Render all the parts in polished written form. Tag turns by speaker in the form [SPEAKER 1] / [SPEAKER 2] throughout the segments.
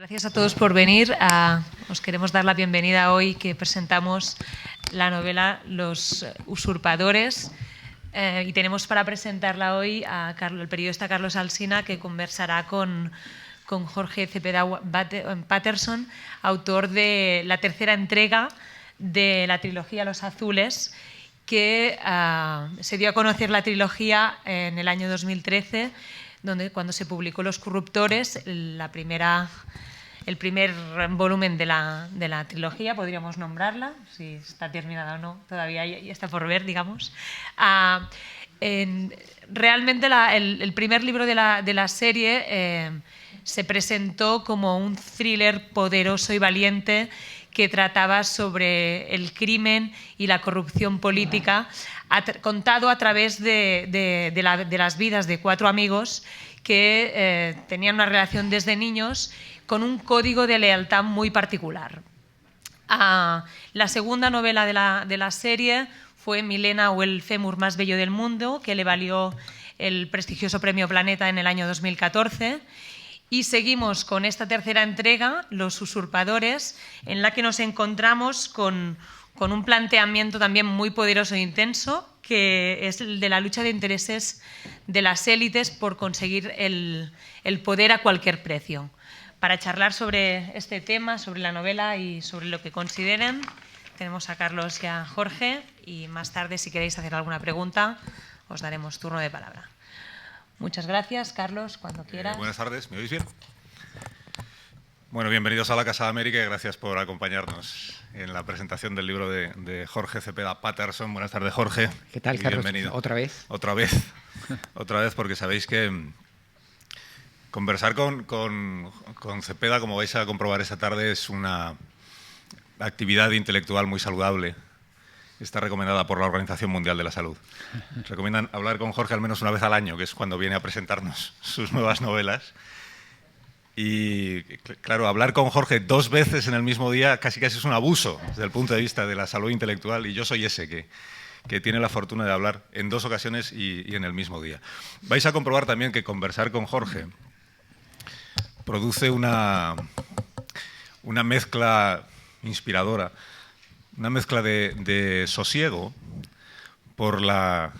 [SPEAKER 1] Gracias a todos por venir. Os queremos dar la bienvenida hoy que presentamos la novela Los usurpadores. Y tenemos para presentarla hoy al periodista Carlos Alsina, que conversará con Jorge Cepeda Patterson, autor de la tercera entrega de la trilogía Los Azules, que se dio a conocer la trilogía en el año 2013, cuando se publicó Los Corruptores, el primer volumen de la trilogía, podríamos nombrarla, si está terminada o no, todavía está por ver, digamos. Realmente el primer libro de la serie se presentó como un thriller poderoso y valiente que trataba sobre el crimen y la corrupción política, contado a través de las vidas de 4 amigos que tenían una relación desde niños con un código de lealtad muy particular. La segunda novela de la serie fue Milena o el fémur más bello del mundo, que le valió el prestigioso Premio Planeta en el año 2014. Y seguimos con esta tercera entrega, Los usurpadores, en la que nos encontramos con un planteamiento también muy poderoso e intenso, que es el de la lucha de intereses de las élites por conseguir el poder a cualquier precio. Para charlar sobre este tema, sobre la novela y sobre lo que consideren, tenemos a Carlos y a Jorge, y más tarde, si queréis hacer alguna pregunta, os daremos turno de palabra. Muchas gracias, Carlos, cuando quieras.
[SPEAKER 2] Buenas tardes, ¿me oís bien? Bueno, bienvenidos a la Casa de América y gracias por acompañarnos en la presentación del libro de Jorge Cepeda Patterson. Buenas tardes, Jorge.
[SPEAKER 3] ¿Qué tal, Carlos?
[SPEAKER 2] Bienvenido.
[SPEAKER 3] ¿Otra vez?
[SPEAKER 2] Otra vez, porque sabéis que conversar con Cepeda, como vais a comprobar esta tarde, es una actividad intelectual muy saludable. Está recomendada por la Organización Mundial de la Salud. Recomiendan hablar con Jorge al menos una vez al año, que es cuando viene a presentarnos sus nuevas novelas. Y claro, hablar con Jorge 2 veces en el mismo día casi es un abuso desde el punto de vista de la salud intelectual, y yo soy ese que tiene la fortuna de hablar en 2 ocasiones y en el mismo día. Vais a comprobar también que conversar con Jorge produce una mezcla inspiradora, una mezcla de sosiego por la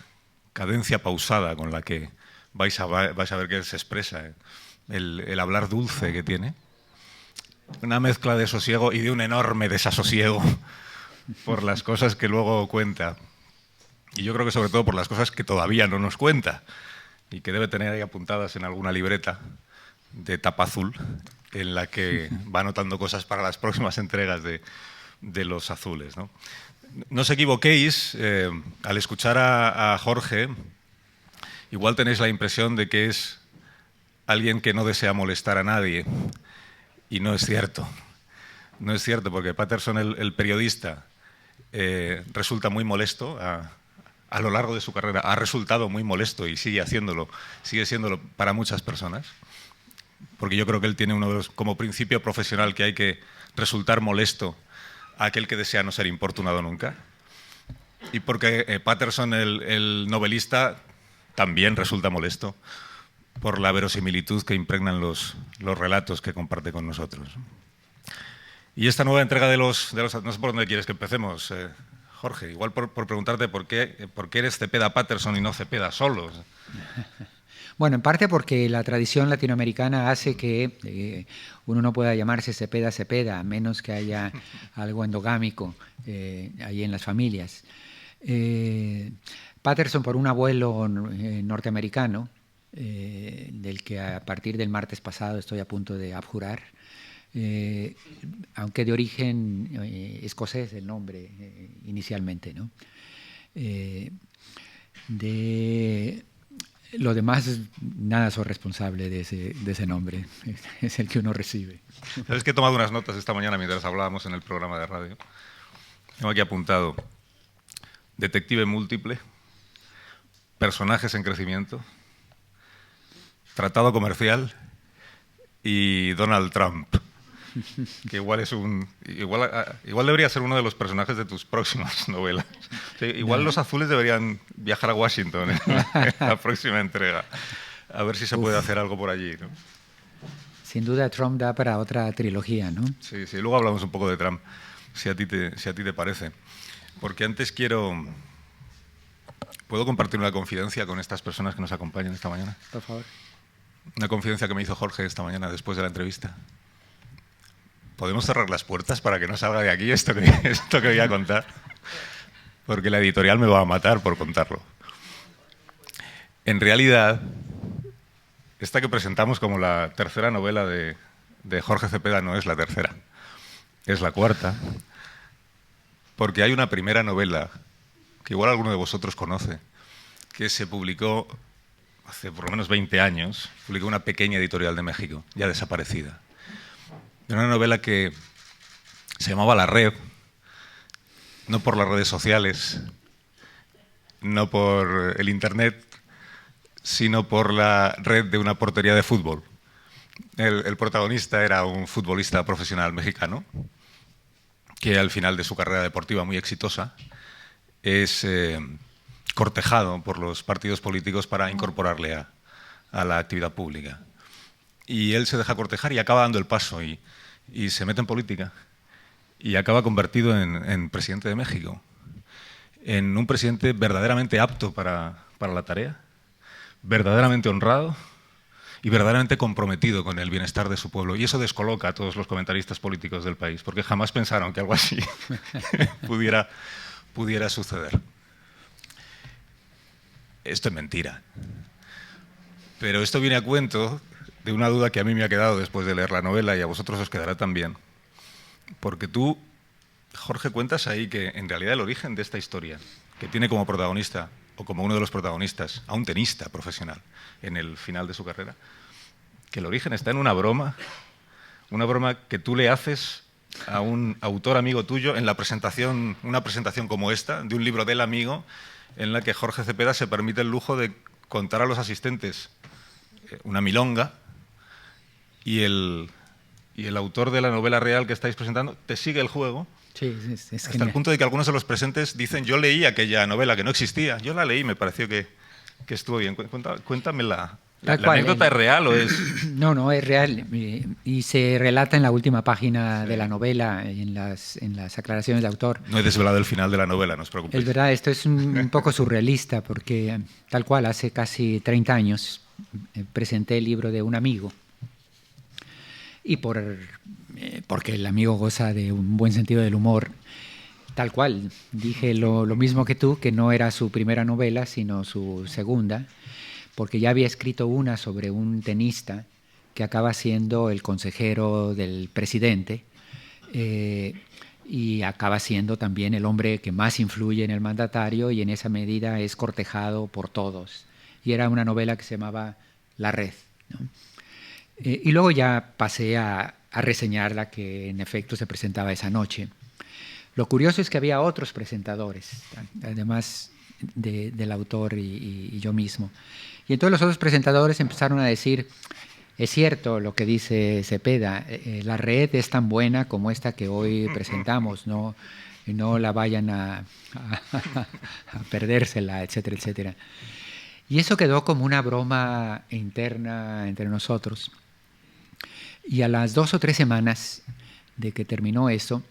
[SPEAKER 2] cadencia pausada con la que vais a ver que se expresa, el hablar dulce que tiene, una mezcla de sosiego y de un enorme desasosiego por las cosas que luego cuenta, y yo creo que sobre todo por las cosas que todavía no nos cuenta y que debe tener ahí apuntadas en alguna libreta de tapa azul en la que va anotando cosas para las próximas entregas de Los Azules, ¿no? No os equivoquéis, al escuchar a Jorge, igual tenéis la impresión de que es alguien que no desea molestar a nadie, y no es cierto. No es cierto, porque Patterson, el periodista, resulta muy molesto a lo largo de su carrera. Ha resultado muy molesto y sigue siéndolo para muchas personas, porque yo creo que él tiene como principio profesional que hay que resultar molesto a aquel que desea no ser importunado nunca, y porque Patterson, el novelista, también resulta molesto por la verosimilitud que impregnan los relatos que comparte con nosotros. Y esta nueva entrega de los no sé por dónde quieres que empecemos, Jorge, igual por preguntarte por qué eres Cepeda Patterson y no Cepeda solo.
[SPEAKER 3] Bueno, en parte porque la tradición latinoamericana hace que uno no pueda llamarse Cepeda, a menos que haya algo endogámico ahí en las familias. Patterson, por un abuelo norteamericano, del que a partir del martes pasado estoy a punto de abjurar, aunque de origen escocés el nombre inicialmente, ¿no? Lo demás, nada soy responsable de ese nombre, es el que uno recibe.
[SPEAKER 2] Sabes que he tomado unas notas esta mañana mientras hablábamos en el programa de radio. Tengo aquí apuntado: detective múltiple, personajes en crecimiento, tratado comercial y Donald Trump, que igual debería ser uno de los personajes de tus próximas novelas. Sí, igual Los Azules deberían viajar a Washington en la próxima entrega, a ver si se puede hacer algo por allí, ¿no?
[SPEAKER 3] Sin duda Trump da para otra trilogía, ¿no?
[SPEAKER 2] Sí, sí, luego hablamos un poco de Trump, si a ti te parece. Porque antes ¿Puedo compartir una confidencia con estas personas que nos acompañan esta mañana?
[SPEAKER 3] Por favor.
[SPEAKER 2] Una confidencia que me hizo Jorge esta mañana después de la entrevista. ¿Podemos cerrar las puertas para que no salga de aquí esto que voy a contar? Porque la editorial me va a matar por contarlo. En realidad, esta que presentamos como la tercera novela de Jorge Cepeda no es la tercera, es la cuarta, porque hay una primera novela que igual alguno de vosotros conoce, que se publicó hace por lo menos 20 años, publicó una pequeña editorial de México, ya desaparecida. Era una novela que se llamaba La Red, no por las redes sociales, no por el Internet, sino por la red de una portería de fútbol. El protagonista era un futbolista profesional mexicano que al final de su carrera deportiva muy exitosa es cortejado por los partidos políticos para incorporarle a la actividad pública. Y él se deja cortejar y acaba dando el paso y se mete en política y acaba convertido en presidente de México, en un presidente verdaderamente apto para la tarea, verdaderamente honrado y verdaderamente comprometido con el bienestar de su pueblo. Y eso descoloca a todos los comentaristas políticos del país, porque jamás pensaron que algo así pudiera suceder. Esto es mentira. Pero esto viene a cuento de una duda que a mí me ha quedado después de leer la novela y a vosotros os quedará también. Porque tú, Jorge, cuentas ahí que en realidad el origen de esta historia, que tiene como protagonista o como uno de los protagonistas a un tenista profesional en el final de su carrera, que el origen está en una broma que tú le haces a un autor amigo tuyo en una presentación como esta, de un libro del amigo, en la que Jorge Cepeda se permite el lujo de contar a los asistentes una milonga y el autor de la novela real que estáis presentando te sigue el juego.
[SPEAKER 3] Sí, es
[SPEAKER 2] hasta
[SPEAKER 3] genial.
[SPEAKER 2] el punto de que algunos de los presentes dicen: yo leí aquella novela que no existía, yo la leí, me pareció que estuvo bien. Cuéntame ¿La anécdota es real o es...?
[SPEAKER 3] No, es real. Y se relata en la última página de la novela, en las aclaraciones de autor.
[SPEAKER 2] No he desvelado el final de la novela, no os preocupéis.
[SPEAKER 3] Es verdad, esto es un poco surrealista, porque tal cual, hace casi 30 años presenté el libro de un amigo. Y porque el amigo goza de un buen sentido del humor, tal cual, dije lo mismo que tú, que no era su primera novela, sino su segunda, porque ya había escrito una sobre un tenista que acaba siendo el consejero del presidente y acaba siendo también el hombre que más influye en el mandatario y en esa medida es cortejado por todos. Y era una novela que se llamaba La Red, ¿no? Y luego ya pasé a reseñar la que en efecto se presentaba esa noche. Lo curioso es que había otros presentadores, además del autor y yo mismo. Y entonces los otros presentadores empezaron a decir: es cierto lo que dice Cepeda, la red es tan buena como esta que hoy presentamos, no la vayan a perdérsela, etcétera, etcétera. Y eso quedó como una broma interna entre nosotros. Y a las 2 o 3 semanas de que terminó eso,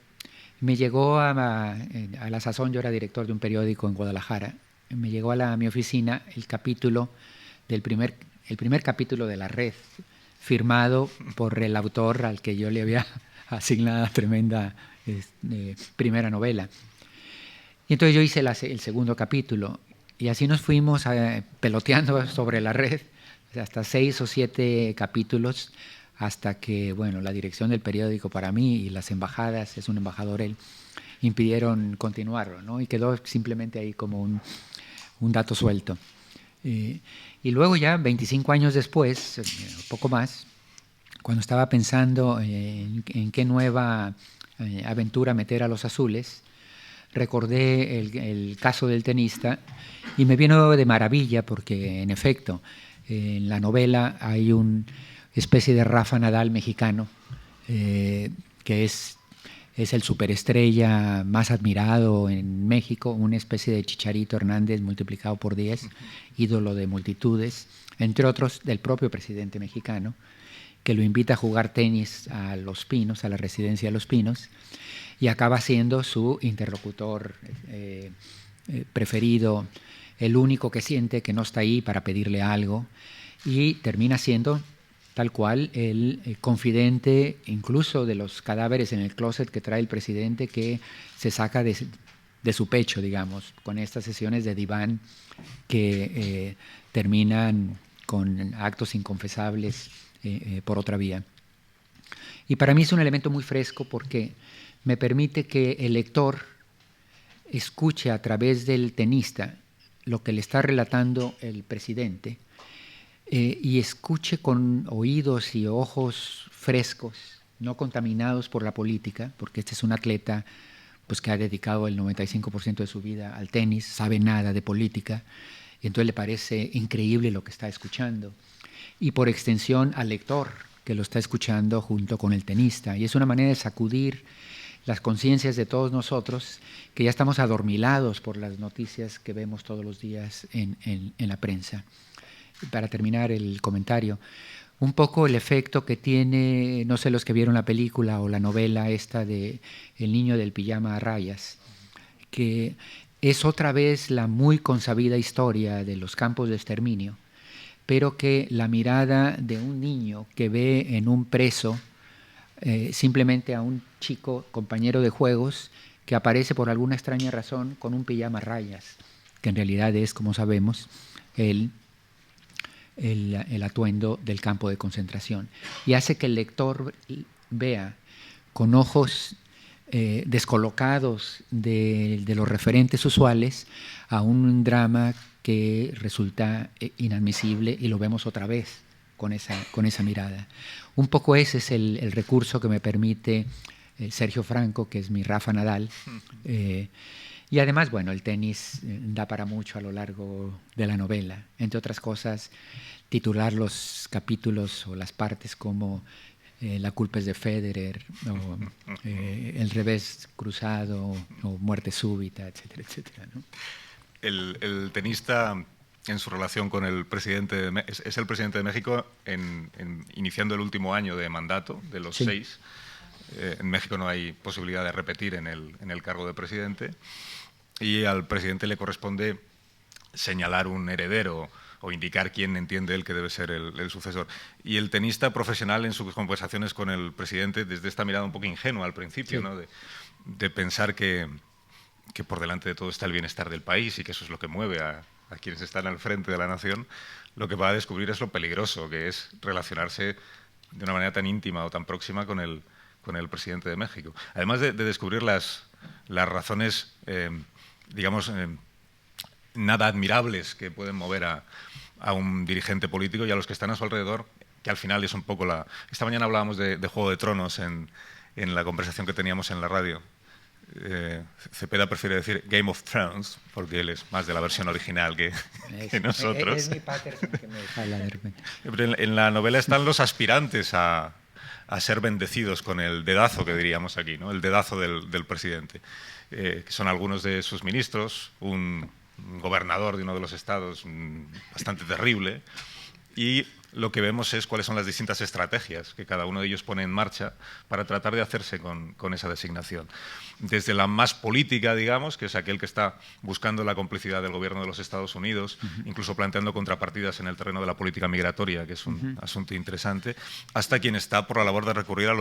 [SPEAKER 3] me llegó a la sazón, yo era director de un periódico en Guadalajara, me llegó a mi oficina el primer capítulo de La Red, firmado por el autor al que yo le había asignado tremenda primera novela. Y entonces yo hice el segundo capítulo, y así nos fuimos peloteando sobre La Red, hasta 6 o 7 capítulos, hasta que, bueno, la dirección del periódico para mí y las embajadas, es un embajador él, impidieron continuarlo, ¿no? Y quedó simplemente ahí como un dato suelto. Y luego ya, 25 años después, poco más, cuando estaba pensando en qué nueva aventura meter a los azules, recordé el caso del tenista y me vino de maravilla porque, en efecto, en la novela hay una especie de Rafa Nadal mexicano, que es el superestrella más admirado en México, una especie de Chicharito Hernández multiplicado por 10, ídolo de multitudes, entre otros del propio presidente mexicano. que lo invita a jugar tenis a Los Pinos, a la residencia de Los Pinos, y acaba siendo su interlocutor preferido, el único que siente que no está ahí para pedirle algo, y termina siendo tal cual el confidente incluso de los cadáveres en el closet que trae el presidente, que se saca de su pecho, digamos, con estas sesiones de diván que terminan con actos inconfesables por otra vía. Y para mí es un elemento muy fresco porque me permite que el lector escuche a través del tenista lo que le está relatando el presidente, y escuche con oídos y ojos frescos, no contaminados por la política, porque este es un atleta pues, que ha dedicado el 95% de su vida al tenis, sabe nada de política, y entonces le parece increíble lo que está escuchando. Y por extensión al lector, que lo está escuchando junto con el tenista. Y es una manera de sacudir las conciencias de todos nosotros, que ya estamos adormilados por las noticias que vemos todos los días en la prensa. Para terminar el comentario, un poco el efecto que tiene, no sé, los que vieron la película o la novela esta de El niño del pijama a rayas, que es otra vez la muy consabida historia de los campos de exterminio, pero que la mirada de un niño que ve en un preso simplemente a un chico compañero de juegos que aparece por alguna extraña razón con un pijama a rayas, que en realidad es, como sabemos, el atuendo del campo de concentración, y hace que el lector vea con ojos descolocados de los referentes usuales a un drama que resulta inadmisible, y lo vemos otra vez con esa mirada. Un poco ese es el recurso que me permite Sergio Franco, que es mi Rafa Nadal. Y además, bueno, el tenis da para mucho a lo largo de la novela. Entre otras cosas, titular los capítulos o las partes como La culpa es de Federer, o El revés cruzado, o Muerte súbita, etcétera, etcétera, ¿no?
[SPEAKER 2] El tenista, en su relación con el presidente, es el presidente de México iniciando el último año de mandato, de los 6. En México no hay posibilidad de repetir en el cargo de presidente, y al presidente le corresponde señalar un heredero o indicar quién entiende él que debe ser el sucesor. Y el tenista profesional, en sus conversaciones con el presidente, desde esta mirada un poco ingenua al principio, ¿no? de pensar que por delante de todo está el bienestar del país y que eso es lo que mueve a quienes están al frente de la nación, lo que va a descubrir es lo peligroso que es relacionarse de una manera tan íntima o tan próxima con el presidente de México. Además de descubrir las razones, digamos, nada admirables que pueden mover a un dirigente político y a los que están a su alrededor, que al final es un poco la... Esta mañana hablábamos de Juego de Tronos en la conversación que teníamos en la radio. Cepeda prefiere decir Game of Thrones, porque él es más de la versión original que nosotros.
[SPEAKER 3] Es mi Patterson que me jala de repente.
[SPEAKER 2] En la novela están los aspirantes a ser bendecidos con el dedazo, que diríamos aquí, ¿no? El dedazo del presidente, que son algunos de sus ministros, un gobernador de uno de los estados bastante terrible, y lo que vemos es cuáles son las distintas estrategias que cada uno de ellos pone en marcha para tratar de hacerse con esa designación. Desde la más política, digamos, que es aquel que está buscando la complicidad del gobierno de los Estados Unidos, incluso planteando contrapartidas en el terreno de la política migratoria, que es un asunto interesante, hasta quien está por la labor de recurrir a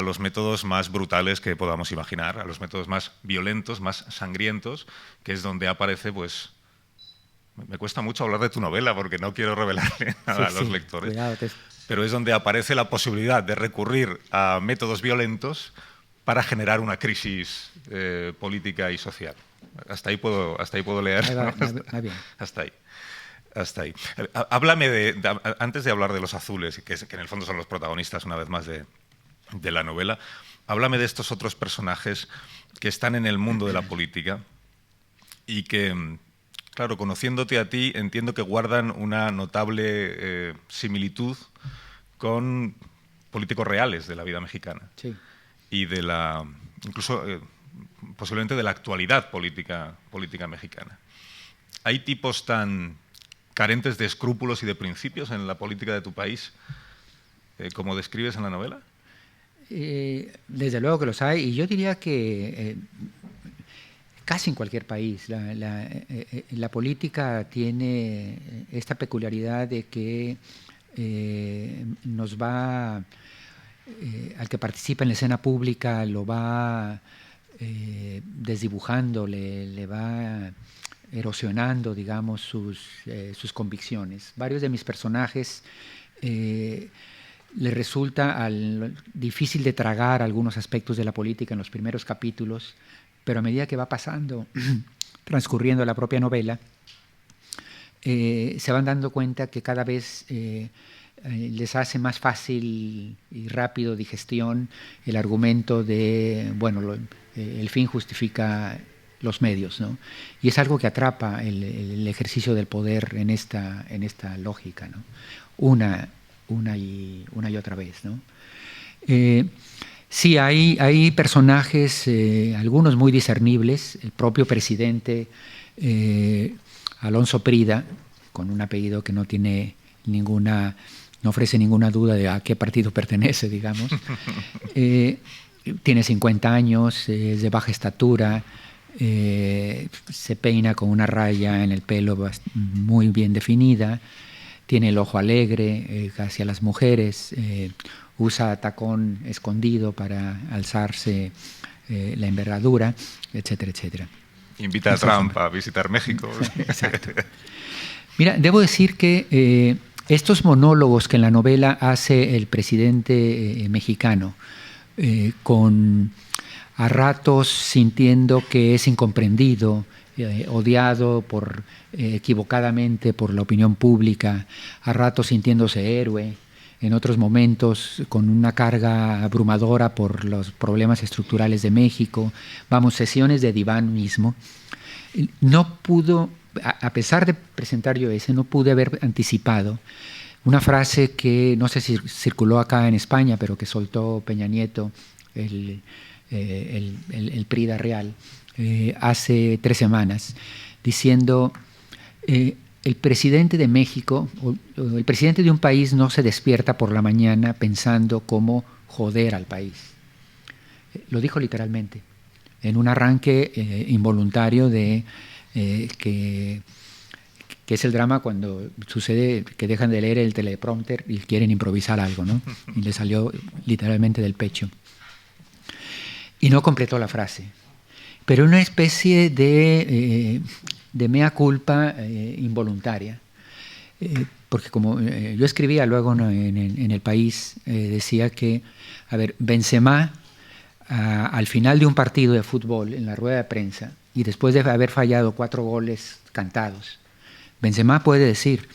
[SPEAKER 2] los métodos más brutales que podamos imaginar, a los métodos más violentos, más sangrientos, que es donde aparece, pues... Me cuesta mucho hablar de tu novela porque no quiero revelarle nada a los lectores.
[SPEAKER 3] Cuidado,
[SPEAKER 2] pero es donde aparece la posibilidad de recurrir a métodos violentos para generar una crisis política y social. Hasta ahí puedo leer.
[SPEAKER 3] Va bien.
[SPEAKER 2] Hasta ahí. Háblame antes de hablar de los azules, que en el fondo son los protagonistas una vez más de la novela, háblame de estos otros personajes que están en el mundo de la política y que... Claro, conociéndote a ti, entiendo que guardan una notable similitud con políticos reales de la vida mexicana.
[SPEAKER 3] Sí.
[SPEAKER 2] Y incluso posiblemente de la actualidad política mexicana. ¿Hay tipos tan carentes de escrúpulos y de principios en la política de tu país como describes en la novela?
[SPEAKER 3] Desde luego que los hay, y yo diría que casi en cualquier país la política tiene esta peculiaridad de que nos va, al que participa en la escena pública lo va desdibujando, le va erosionando, digamos, sus convicciones. Varios de mis personajes les resulta difícil de tragar algunos aspectos de la política en los primeros capítulos, pero a medida que va pasando, transcurriendo la propia novela, se van dando cuenta que cada vez les hace más fácil y rápido digestión el argumento de, bueno, el fin justifica los medios, ¿no? Y es algo que atrapa el ejercicio del poder en esta lógica, ¿no? Una y otra vez, ¿no? Sí, hay personajes, algunos muy discernibles. El propio presidente Alonso Prida, con un apellido que no ofrece ninguna duda de a qué partido pertenece, digamos. Tiene 50 años, es de baja estatura, se peina con una raya en el pelo muy bien definida, tiene el ojo alegre hacia las mujeres, usa tacón escondido para alzarse la envergadura, etcétera, etcétera.
[SPEAKER 2] Invita a Trump a visitar México.
[SPEAKER 3] Exacto. Mira, debo decir que estos monólogos que en la novela hace el presidente mexicano, a ratos sintiendo que es incomprendido, odiado equivocadamente por la opinión pública, a ratos sintiéndose héroe, en otros momentos con una carga abrumadora por los problemas estructurales de México, sesiones de diván mismo. No pudo, a pesar de presentar yo no pude haber anticipado una frase que no sé si circuló acá en España, pero que soltó Peña Nieto, el Prida real, hace 3 semanas, diciendo: el presidente de México, o el presidente de un país no se despierta por la mañana pensando cómo joder al país. Lo dijo literalmente, en un arranque involuntario de que es el drama cuando sucede que dejan de leer el teleprompter y quieren improvisar algo, ¿no? Y le salió literalmente del pecho. Y no completó la frase, pero una especie de mea culpa involuntaria. Porque como yo escribía luego en El País, decía que, Benzema, al final de un partido de fútbol, en la rueda de prensa, y después de haber fallado 4 goles cantados, Benzema puede decir: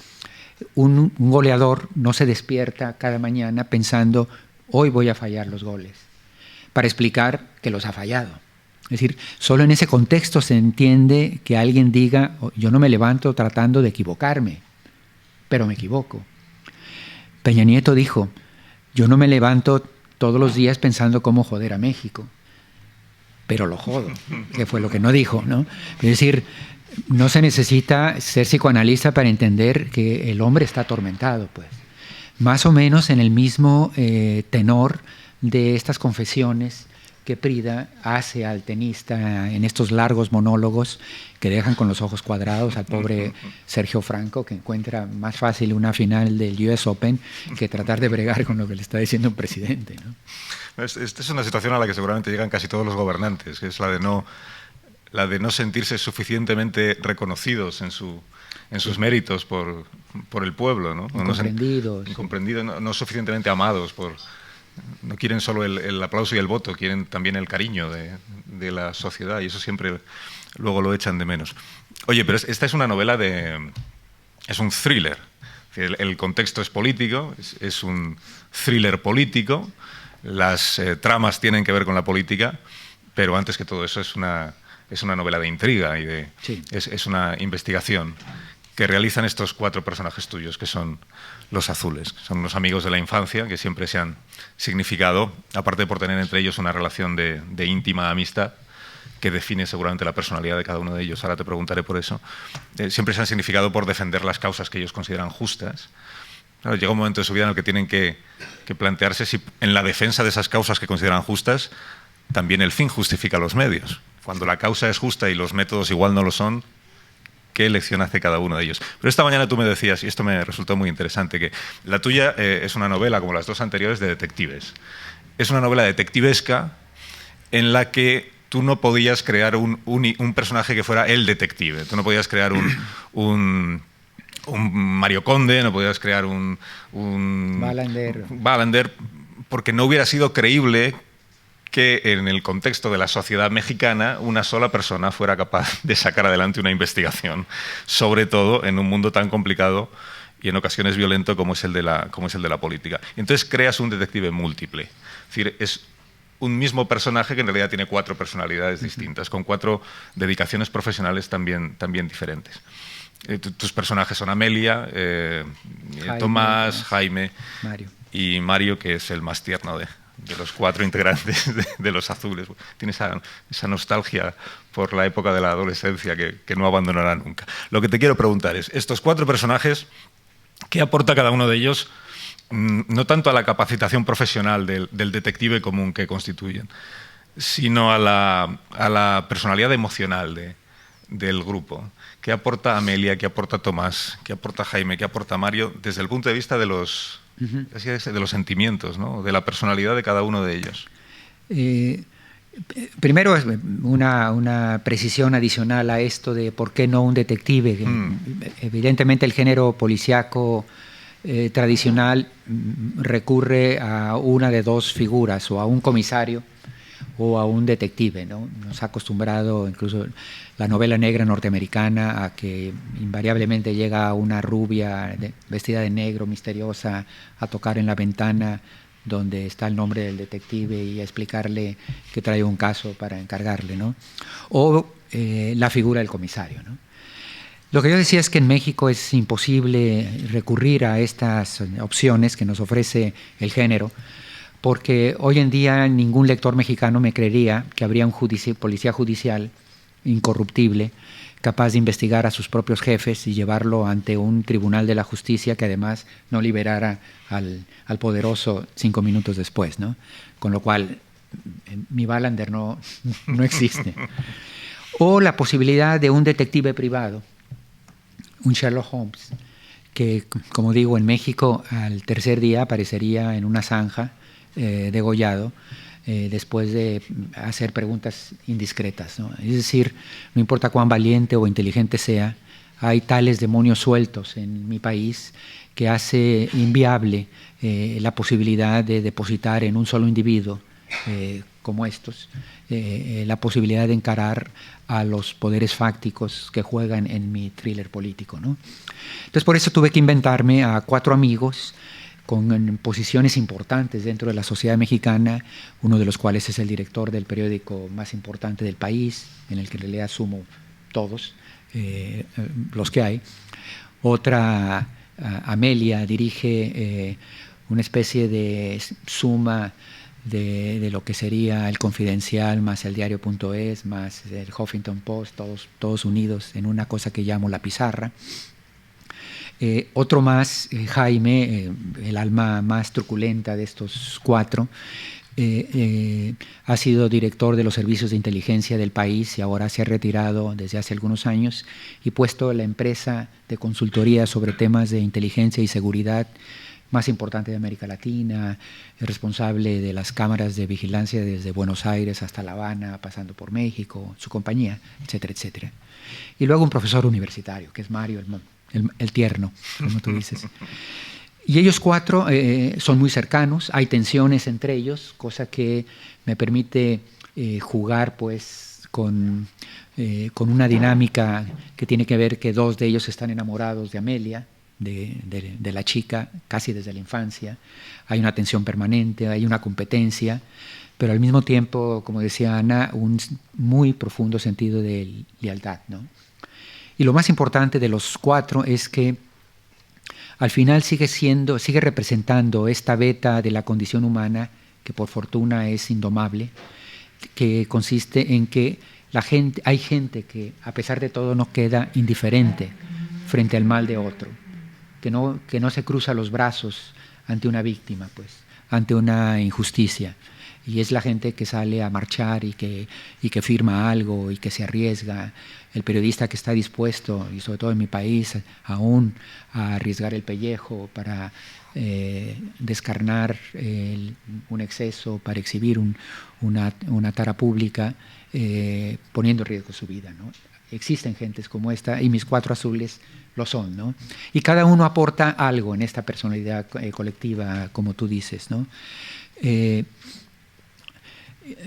[SPEAKER 3] un goleador no se despierta cada mañana pensando, hoy voy a fallar los goles, para explicar que los ha fallado. Es decir, solo en ese contexto se entiende que alguien diga: yo no me levanto tratando de equivocarme, pero me equivoco. Peña Nieto dijo: yo no me levanto todos los días pensando cómo joder a México, pero lo jodo, que fue lo que no dijo, ¿no? Es decir, no se necesita ser psicoanalista para entender que el hombre está atormentado, pues. Más o menos en el mismo tenor de estas confesiones que Prida hace al tenista en estos largos monólogos que dejan con los ojos cuadrados al pobre Sergio Franco, que encuentra más fácil una final del US Open que tratar de bregar con lo que le está diciendo un presidente, ¿no?
[SPEAKER 2] Esta es una situación a la que seguramente llegan casi todos los gobernantes, que es la de no sentirse suficientemente reconocidos en sus méritos por el pueblo, ¿no? Incomprendidos. No suficientemente amados no quieren solo el aplauso y el voto, quieren también el cariño de la sociedad, y eso siempre luego lo echan de menos. Oye, pero esta es una novela es un thriller. El contexto es político, es un thriller político, las tramas tienen que ver con la política, pero antes que todo eso es una novela de intriga sí. Es una investigación que realizan estos 4 personajes tuyos, que son los azules. Son unos amigos de la infancia que siempre se han significado, aparte por tener entre ellos una relación de íntima amistad que define seguramente la personalidad de cada uno de ellos. Ahora te preguntaré por eso. Siempre se han significado por defender las causas que ellos consideran justas, Claro, llega un momento de su vida en el que tienen que plantearse si en la defensa de esas causas que consideran justas, también el fin justifica los medios. Cuando la causa es justa y los métodos igual no lo son, ¿qué elección hace cada uno de ellos? Pero esta mañana tú me decías, y esto me resultó muy interesante, que la tuya es una novela, como las dos anteriores, de detectives. Es una novela detectivesca en la que tú no podías crear un personaje que fuera el detective. Tú no podías crear un Mario Conde, no podías crear un Wallander, porque no hubiera sido creíble que en el contexto de la sociedad mexicana una sola persona fuera capaz de sacar adelante una investigación, sobre todo en un mundo tan complicado y en ocasiones violento como es el de la política. Entonces creas un detective múltiple. Es decir, es un mismo personaje que en realidad tiene 4 personalidades distintas, con 4 dedicaciones profesionales también diferentes. Tus personajes son Amelia, Tomás, Jaime y Mario, que es el más tierno de los 4 integrantes de Los Azules. Tiene esa nostalgia por la época de la adolescencia que no abandonará nunca. Lo que te quiero preguntar es, estos 4 personajes, ¿qué aporta cada uno de ellos? No tanto a la capacitación profesional del detective común que constituyen, sino a la personalidad emocional del grupo. ¿Qué aporta Amelia, qué aporta Tomás, qué aporta Jaime, qué aporta Mario, desde el punto de vista de los sentimientos, ¿no? De la personalidad de cada uno de ellos?
[SPEAKER 3] Primero, es una precisión adicional a esto de por qué no un detective. Evidentemente el género policíaco tradicional recurre a una de 2 figuras, o a un comisario o a un detective, ¿no? Nos ha acostumbrado incluso la novela negra norteamericana a que invariablemente llega una rubia vestida de negro, misteriosa, a tocar en la ventana donde está el nombre del detective y a explicarle que trae un caso para encargarle, ¿no? O la figura del comisario, ¿no? Lo que yo decía es que en México es imposible recurrir a estas opciones que nos ofrece el género, porque hoy en día ningún lector mexicano me creería que habría un policía judicial incorruptible capaz de investigar a sus propios jefes y llevarlo ante un tribunal de la justicia que además no liberara al poderoso 5 minutos después, ¿no? Con lo cual, mi Wallander no existe. O la posibilidad de un detective privado, un Sherlock Holmes, que, como digo, en México al tercer día aparecería en una zanja degollado, después de hacer preguntas indiscretas, ¿no? Es decir, no importa cuán valiente o inteligente sea, hay tales demonios sueltos en mi país que hace inviable la posibilidad de depositar en un solo individuo como estos, la posibilidad de encarar a los poderes fácticos que juegan en mi thriller político, ¿no? Entonces, por eso tuve que inventarme a 4 amigos con posiciones importantes dentro de la sociedad mexicana, uno de los cuales es el director del periódico más importante del país, en el que en realidad sumo todos los que hay. Otra, Amelia, dirige una especie de suma de lo que sería el Confidencial, más el Diario.es, más el Huffington Post, todos unidos en una cosa que llamo La Pizarra. Otro más, Jaime, el alma más truculenta de estos 4, ha sido director de los servicios de inteligencia del país y ahora se ha retirado desde hace algunos años y puesto la empresa de consultoría sobre temas de inteligencia y seguridad más importante de América Latina, es responsable de las cámaras de vigilancia desde Buenos Aires hasta La Habana, pasando por México, su compañía, etcétera, etcétera. Y luego un profesor universitario, que es Mario, el tierno, como tú dices. Y ellos 4 son muy cercanos, hay tensiones entre ellos, cosa que me permite jugar pues con una dinámica que tiene que ver que 2 de ellos están enamorados de Amelia, de la chica, casi desde la infancia. Hay una tensión permanente, hay una competencia, pero al mismo tiempo, como decía Ana, un muy profundo sentido de lealtad, ¿no? Y lo más importante de los 4 es que al final sigue representando esta beta de la condición humana, que por fortuna es indomable, que consiste en que hay gente que a pesar de todo no queda indiferente frente al mal de otro. que no se cruza los brazos ante una víctima, pues, ante una injusticia. Y es la gente que sale a marchar y que firma algo y que se arriesga. El periodista que está dispuesto, y sobre todo en mi país, aún a arriesgar el pellejo para descarnar un exceso, para exhibir una tara pública, poniendo en riesgo su vida, ¿no? Existen gentes como esta y mis 4 azules lo son, ¿no? Y cada uno aporta algo en esta personalidad colectiva, como tú dices, ¿no?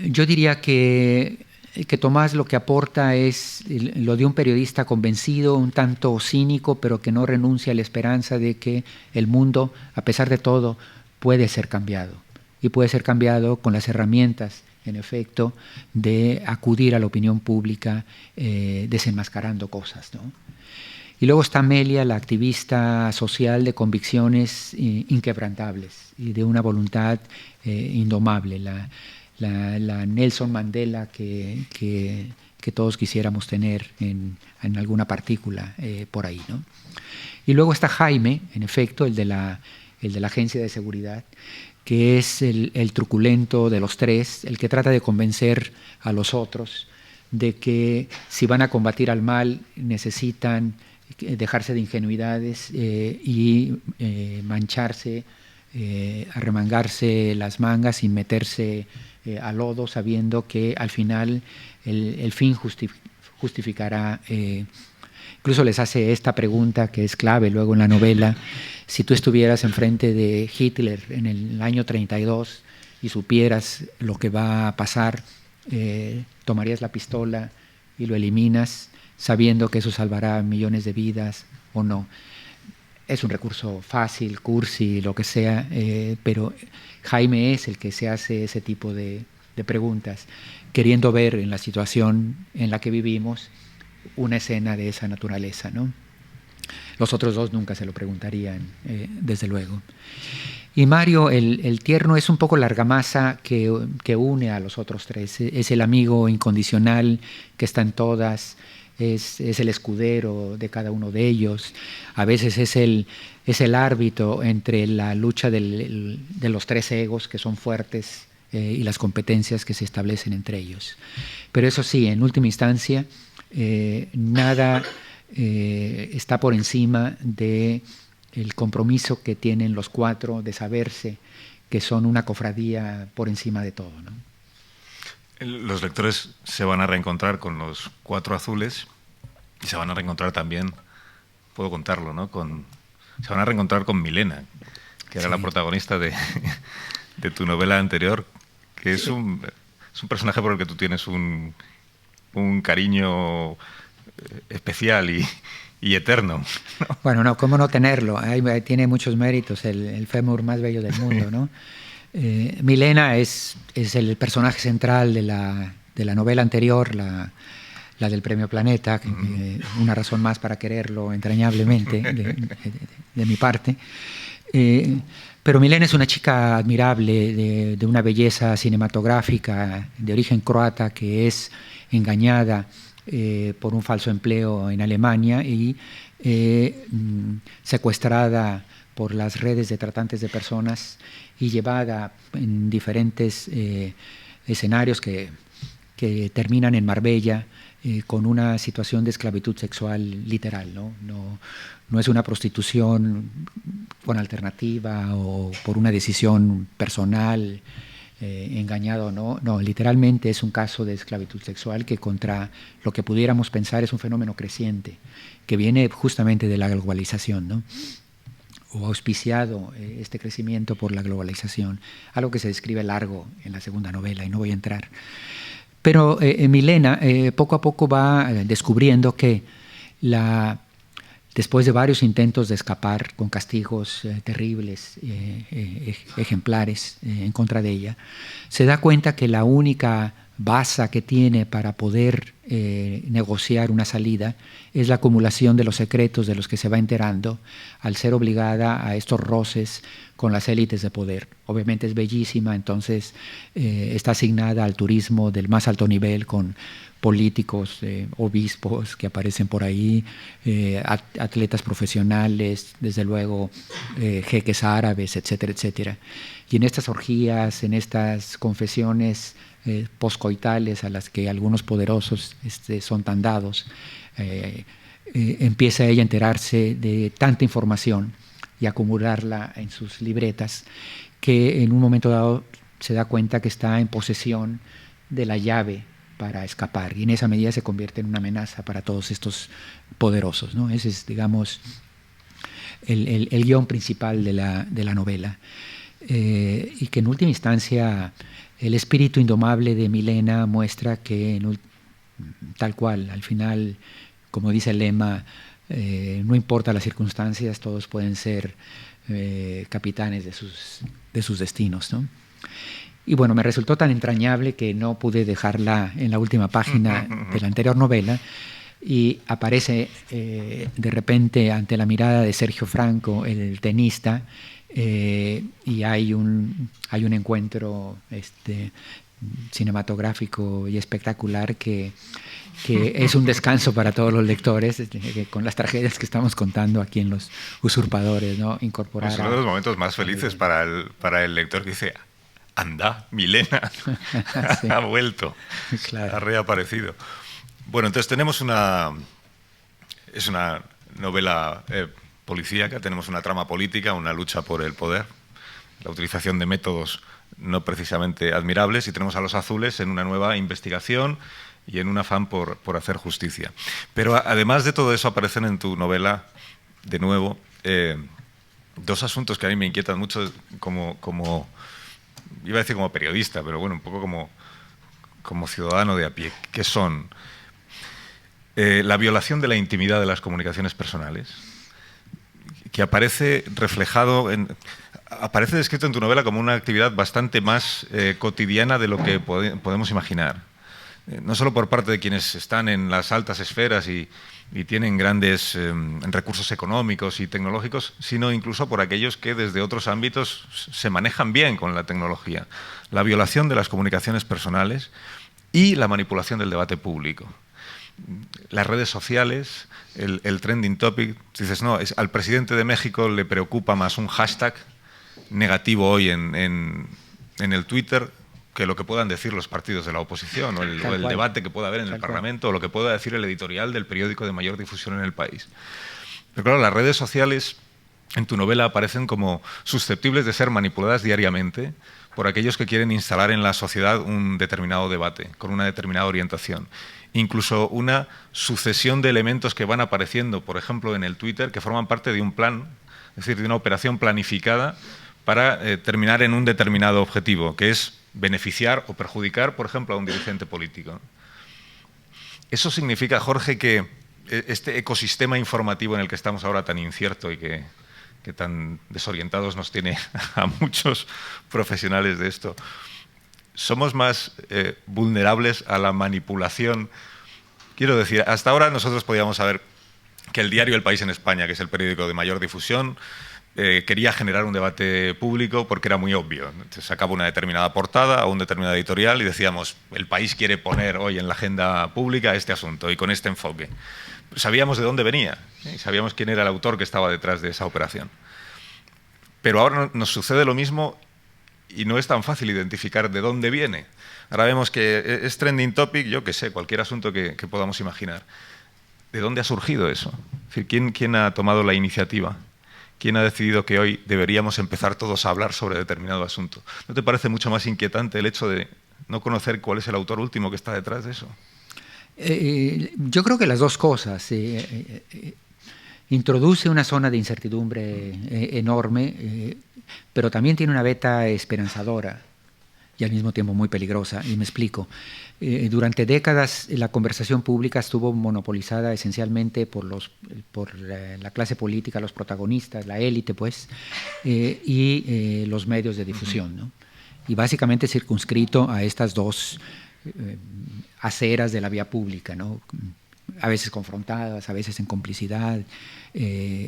[SPEAKER 3] Yo diría que Tomás lo que aporta es lo de un periodista convencido, un tanto cínico, pero que no renuncia a la esperanza de que el mundo, a pesar de todo, puede ser cambiado. Y puede ser cambiado con las herramientas, en efecto, de acudir a la opinión pública desenmascarando cosas, ¿no? Y luego está Amelia, la activista social de convicciones inquebrantables y de una voluntad indomable, la Nelson Mandela que todos quisiéramos tener en alguna partícula por ahí, ¿no? Y luego está Jaime, en efecto, el de la Agencia de Seguridad, que es el truculento de los 3, el que trata de convencer a los otros de que si van a combatir al mal necesitan dejarse de ingenuidades y mancharse, arremangarse las mangas y meterse a lodo, sabiendo que al final el fin justificará. Incluso les hace esta pregunta que es clave luego en la novela: si tú estuvieras enfrente de Hitler en el año 32 y supieras lo que va a pasar, ¿tomarías la pistola y lo eliminas sabiendo que eso salvará millones de vidas o no? Es un recurso fácil, cursi, lo que sea, pero Jaime es el que se hace ese tipo de preguntas, queriendo ver en la situación en la que vivimos una escena de esa naturaleza, ¿no? Los otros 2 nunca se lo preguntarían, desde luego. Y Mario, el tierno, es un poco la argamasa que une a los otros 3. Es el amigo incondicional que está en todas, es el escudero de cada uno de ellos. A veces es el árbitro entre la lucha de los 3 egos que son fuertes y las competencias que se establecen entre ellos. Pero eso sí, en última instancia, nada está por encima del compromiso que tienen los 4 de saberse que son una cofradía por encima de todo, ¿no?
[SPEAKER 2] Los lectores se van a reencontrar con los 4 azules y se van a reencontrar también, puedo contarlo, ¿no? Se van a reencontrar con Milena, que era la protagonista de tu novela anterior, que es un personaje por el que tú tienes un cariño especial y eterno, ¿no?
[SPEAKER 3] Bueno, no, ¿cómo no tenerlo? Ahí tiene muchos méritos, el fémur más bello del mundo, ¿no? Milena es el personaje central de la novela anterior, la del Premio Planeta, una razón más para quererlo entrañablemente de mi parte. Pero Milena es una chica admirable, de una belleza cinematográfica, de origen croata, que es engañada por un falso empleo en Alemania y secuestrada por las redes de tratantes de personas y llevada en diferentes escenarios que terminan en Marbella con una situación de esclavitud sexual literal, ¿no? No es una prostitución con alternativa o por una decisión personal, engañado, no, literalmente es un caso de esclavitud sexual que, contra lo que pudiéramos pensar, es un fenómeno creciente que viene justamente de la globalización, ¿no? O auspiciado este crecimiento por la globalización, algo que se describe largo en la segunda novela y no voy a entrar. Pero Milena poco a poco va descubriendo que después de varios intentos de escapar con castigos terribles, ejemplares en contra de ella, se da cuenta que la única baza que tiene para poder negociar una salida es la acumulación de los secretos de los que se va enterando al ser obligada a estos roces con las élites de poder. Obviamente es bellísima, entonces está asignada al turismo del más alto nivel con políticos, obispos que aparecen por ahí, atletas profesionales, desde luego jeques árabes, etcétera, etcétera. Y en estas orgías, en estas confesiones poscoitales a las que algunos poderosos son tan dados, empieza ella a enterarse de tanta información y acumularla en sus libretas, que en un momento dado se da cuenta que está en posesión de la llave para escapar, y en esa medida se convierte en una amenaza para todos estos poderosos, ¿no? Ese es, digamos, el guión principal de la novela. Y que en última instancia el espíritu indomable de Milena muestra que tal cual, al final, como dice el lema, no importa las circunstancias, todos pueden ser capitanes de sus destinos, ¿no? Y bueno, me resultó tan entrañable que no pude dejarla en la última página de la anterior novela, y aparece de repente ante la mirada de Sergio Franco, el tenista, y hay un encuentro cinematográfico y espectacular que es un descanso para todos los lectores, con las tragedias que estamos contando aquí en Los Usurpadores, ¿no? Incorporar
[SPEAKER 2] es uno de los momentos más felices para el lector, que dice: anda, Milena, sí. Ha vuelto, claro. Ha reaparecido. Bueno, entonces tenemos es una novela policíaca, tenemos una trama política, una lucha por el poder, la utilización de métodos no precisamente admirables, y tenemos a los azules en una nueva investigación y en un afán por hacer justicia. Pero además de todo eso, aparecen en tu novela, de nuevo, dos asuntos que a mí me inquietan mucho como iba a decir como periodista, pero bueno, un poco como ciudadano de a pie, que son la violación de la intimidad de las comunicaciones personales, que aparece aparece descrito en tu novela como una actividad bastante más cotidiana de lo que podemos imaginar. No solo por parte de quienes están en las altas esferas y tienen grandes recursos económicos y tecnológicos, sino incluso por aquellos que desde otros ámbitos se manejan bien con la tecnología. La violación de las comunicaciones personales y la manipulación del debate público. Las redes sociales, el trending topic, dices, no, al presidente de México le preocupa más un hashtag negativo hoy en el Twitter que lo que puedan decir los partidos de la oposición, o el debate que pueda haber en el Parlamento, o lo que pueda decir el editorial del periódico de mayor difusión en el país. Pero claro, las redes sociales en tu novela aparecen como susceptibles de ser manipuladas diariamente por aquellos que quieren instalar en la sociedad un determinado debate, con una determinada orientación. Incluso una sucesión de elementos que van apareciendo, por ejemplo, en el Twitter, que forman parte de un plan, es decir, de una operación planificada para terminar en un determinado objetivo, que es beneficiar o perjudicar, por ejemplo, a un dirigente político. Eso significa, Jorge, que este ecosistema informativo en el que estamos ahora, tan incierto y que tan desorientados nos tiene a muchos profesionales de esto, somos más vulnerables a la manipulación. Quiero decir, hasta ahora nosotros podíamos saber que el diario El País en España, que es el periódico de mayor difusión, quería generar un debate público porque era muy obvio. Entonces, sacaba una determinada portada o un determinado editorial y decíamos: El País quiere poner hoy en la agenda pública este asunto y con este enfoque. Sabíamos de dónde venía, y sabíamos quién era el autor que estaba detrás de esa operación. Pero ahora nos sucede lo mismo y no es tan fácil identificar de dónde viene. Ahora vemos que es trending topic, yo qué sé, cualquier asunto que podamos imaginar. ¿De dónde ha surgido eso? Es decir, ¿quién ha tomado la iniciativa? ¿Quién ha decidido que hoy deberíamos empezar todos a hablar sobre determinado asunto? ¿No te parece mucho más inquietante el hecho de no conocer cuál es el autor último que está detrás de eso?
[SPEAKER 3] Yo creo que las dos cosas. Introduce una zona de incertidumbre enorme, pero también tiene una veta esperanzadora y al mismo tiempo muy peligrosa, y me explico. Durante décadas la conversación pública estuvo monopolizada esencialmente por la clase política, los protagonistas, la élite, pues, y los medios de difusión, ¿no? Y básicamente circunscrito a estas dos aceras de la vía pública, ¿no? A veces confrontadas, a veces en complicidad,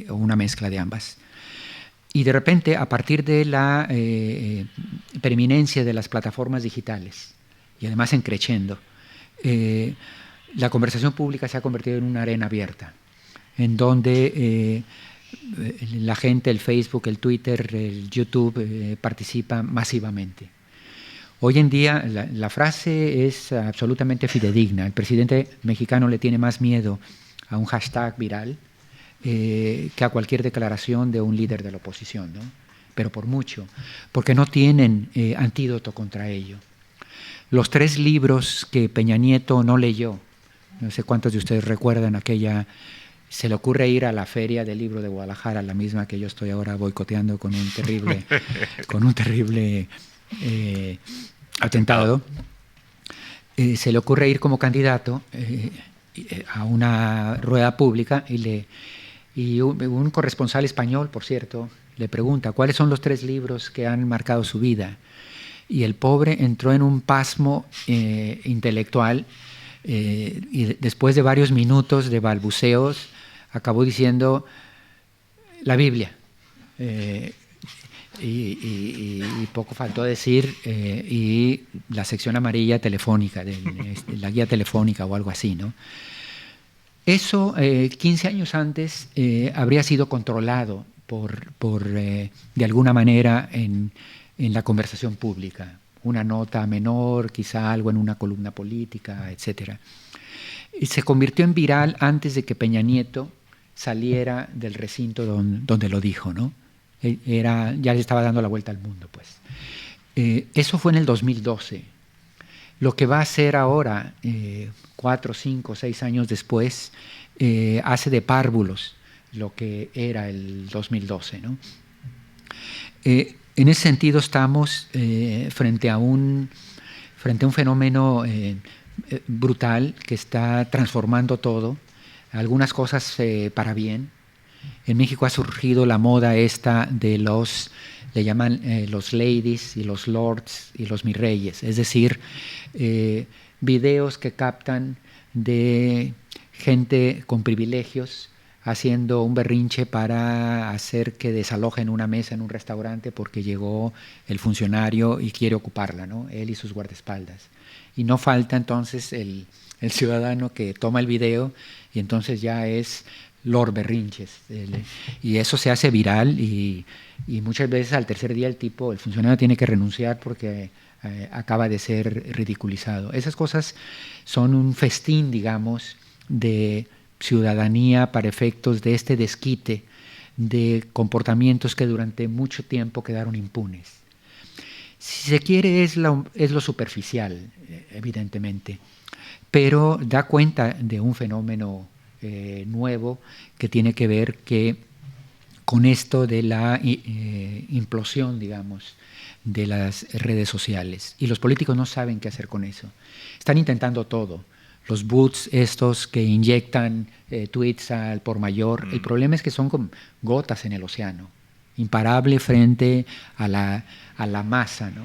[SPEAKER 3] o una mezcla de ambas. Y de repente, a partir de la preeminencia de las plataformas digitales, y además en crescendo, la conversación pública se ha convertido en una arena abierta, en donde la gente, el Facebook, el Twitter, el YouTube, participa masivamente. Hoy en día la frase es absolutamente fidedigna. El presidente mexicano le tiene más miedo a un hashtag viral que a cualquier declaración de un líder de la oposición, ¿no? Pero por mucho, porque no tienen antídoto contra ello. Los 3 libros que Peña Nieto no leyó, no sé cuántos de ustedes recuerdan aquella, se le ocurre ir a la Feria del Libro de Guadalajara, la misma que yo estoy ahora boicoteando con un terrible atentado. Se le ocurre ir como candidato a una rueda pública y un corresponsal español, por cierto, le pregunta ¿cuáles son los 3 libros que han marcado su vida? Y el pobre entró en un pasmo intelectual y después de varios minutos de balbuceos acabó diciendo la Biblia. Y poco faltó decir y la sección amarilla telefónica, la guía telefónica o algo así, ¿no? Eso 15 años antes habría sido controlado de alguna manera en la conversación pública, una nota menor, quizá algo en una columna política, etc. Y se convirtió en viral antes de que Peña Nieto saliera del recinto donde lo dijo, ¿no? Ya le estaba dando la vuelta al mundo, pues. Eso fue en el 2012. Lo que va a hacer ahora, 4, 5, 6 años después, hace de párvulos lo que era el 2012, ¿no? En ese sentido estamos frente a un fenómeno brutal que está transformando todo, algunas cosas para bien. En México ha surgido la moda esta de le llaman los ladies y los lords y los mis reyes, es decir, videos que captan de gente con privilegios haciendo un berrinche para hacer que desalojen una mesa en un restaurante porque llegó el funcionario y quiere ocuparla, ¿no? Él y sus guardaespaldas. Y no falta entonces el ciudadano que toma el video y entonces ya es Lord Berrinches. Y eso se hace viral y muchas veces al tercer día el funcionario tiene que renunciar porque acaba de ser ridiculizado. Esas cosas son un festín, digamos, de ciudadanía para efectos de este desquite de comportamientos que durante mucho tiempo quedaron impunes. Si se quiere es lo superficial, evidentemente, pero da cuenta de un fenómeno nuevo que tiene que ver con esto de la implosión, digamos, de las redes sociales. Y los políticos no saben qué hacer con eso. Están intentando todo. Los bots estos que inyectan tweets al por mayor. El problema es que son como gotas en el océano, imparable frente a la masa, ¿no?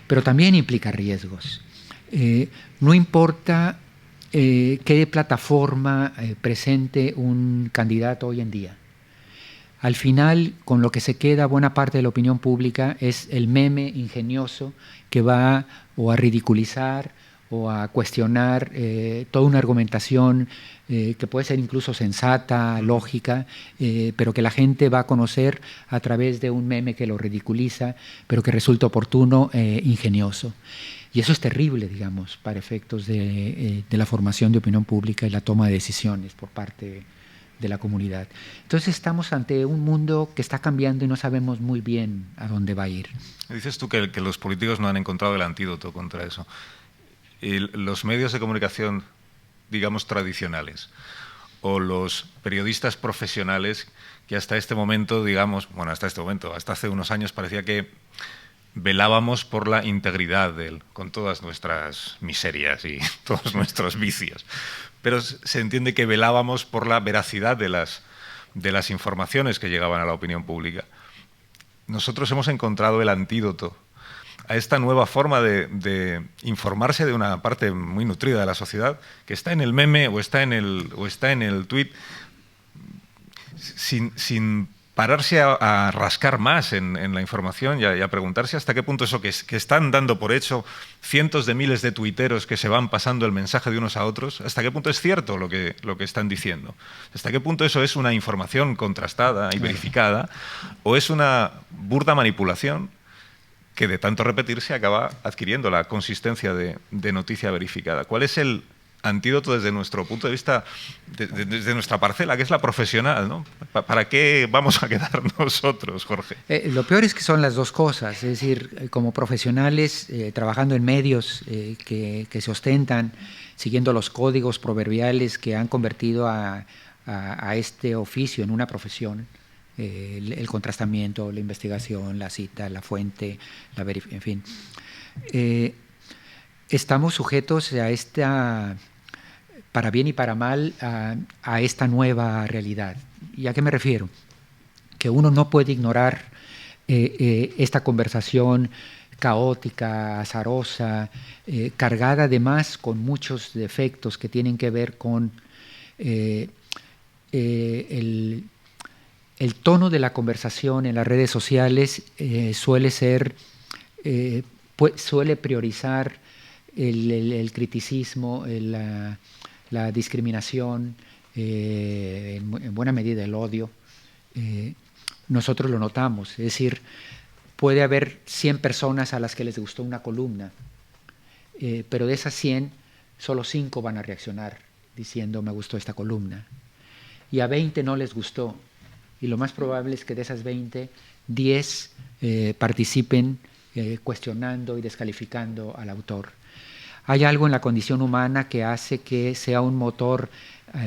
[SPEAKER 3] Pero también implica riesgos. No importa qué plataforma presente un candidato hoy en día. Al final, con lo que se queda buena parte de la opinión pública es el meme ingenioso que va o a ridiculizar o a cuestionar toda una argumentación que puede ser incluso sensata, lógica, pero que la gente va a conocer a través de un meme que lo ridiculiza, pero que resulta oportuno, ingenioso. Y eso es terrible, digamos, para efectos de la formación de opinión pública y la toma de decisiones por parte de la comunidad. Entonces estamos ante un mundo que está cambiando y no sabemos muy bien a dónde va a ir.
[SPEAKER 2] Dices tú que los políticos no han encontrado el antídoto contra eso. Y los medios de comunicación, digamos, tradicionales, o los periodistas profesionales que hasta este momento, digamos, bueno, hasta hace unos años parecía que velábamos por la integridad de él, con todas nuestras miserias y todos nuestros vicios. Pero se entiende que velábamos por la veracidad de las informaciones que llegaban a la opinión pública. Nosotros hemos encontrado el antídoto a esta nueva forma de informarse de una parte muy nutrida de la sociedad, que está en el meme o está en el tuit, sin pararse a rascar más en la información y a preguntarse hasta qué punto eso que están dando por hecho cientos de miles de tuiteros que se van pasando el mensaje de unos a otros, hasta qué punto es cierto lo que están diciendo, hasta qué punto eso es una información contrastada y verificada o es una burda manipulación que de tanto repetirse acaba adquiriendo la consistencia de noticia verificada. ¿Cuál es el antídoto desde nuestro punto de vista, desde nuestra parcela, que es la profesional, ¿no? ¿Para qué vamos a quedar nosotros, Jorge?
[SPEAKER 3] Lo peor es que son las dos cosas, es decir, como profesionales trabajando en medios que se ostentan, siguiendo los códigos proverbiales que han convertido a este oficio en una profesión, el contrastamiento, la investigación, la cita, la fuente, en fin. Estamos sujetos a esta, para bien y para mal, a esta nueva realidad. ¿Y a qué me refiero? Que uno no puede ignorar esta conversación caótica, azarosa, cargada además con muchos defectos que tienen que ver con el tono de la conversación en las redes sociales. Suele priorizar el criticismo, la discriminación, en buena medida el odio. Nosotros lo notamos, es decir, puede haber 100 personas a las que les gustó una columna, pero de esas 100, solo 5 van a reaccionar diciendo me gustó esta columna, y a 20 no les gustó, y lo más probable es que de esas 20, 10 participen cuestionando y descalificando al autor. Hay algo en la condición humana que hace que sea un motor